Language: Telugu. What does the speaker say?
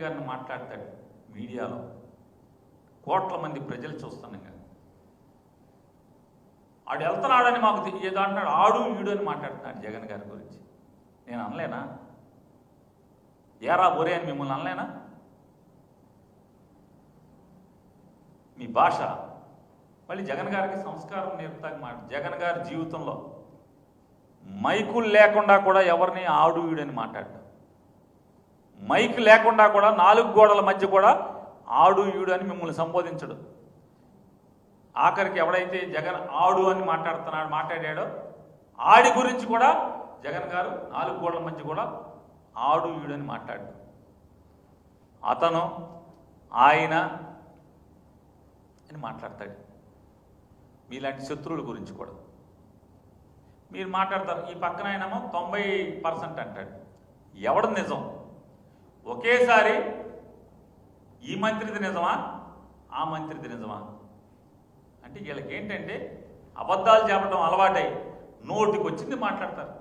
గారిని మాట్లాడతాడు మీడియాలో, కోట్ల మంది ప్రజలు చూస్తున్నాం. ఆడు వెళ్తున్నాడని మాకు ఏదో అంటున్నాడు, ఆడు ఈడు అని మాట్లాడుతున్నాడు జగన్ గారి గురించి. నేను అనలేనా? ఏరా బొరే అని మిమ్మల్ని అనలేనా? మీ భాష మళ్ళీ జగన్ గారికి సంస్కారం నేర్పుతాక మాట. జగన్ గారి జీవితంలో మైకులు లేకుండా కూడా ఎవరిని ఆడు ఈడని మాట్లాడటం, మైక్ లేకుండా కూడా 4 గోడల మధ్య కూడా ఆడు ఈడు అని మిమ్మల్ని సంబోధించడు. ఆఖరికి ఎవడైతే జగన్ ఆడు అని మాట్లాడాడో ఆడి గురించి కూడా జగన్ గారు 4 గోడల మధ్య కూడా ఆడు ఈడు అని మాట్లాడు. అతను ఆయన అని మాట్లాడతాడు. మీలాంటి శత్రువుల గురించి కూడా మీరు మాట్లాడతారు. ఈ పక్కన ఆయనేమో 90% అంటాడు. ఎవడు నిజం? ఒకేసారి ఈ మంత్రిది నిజమా, ఆ మంత్రిది నిజమా అంటే వీళ్ళకి ఏంటంటే అబద్ధాలు చెప్పడం అలవాటై నోటికి వచ్చింది మాట్లాడతారు.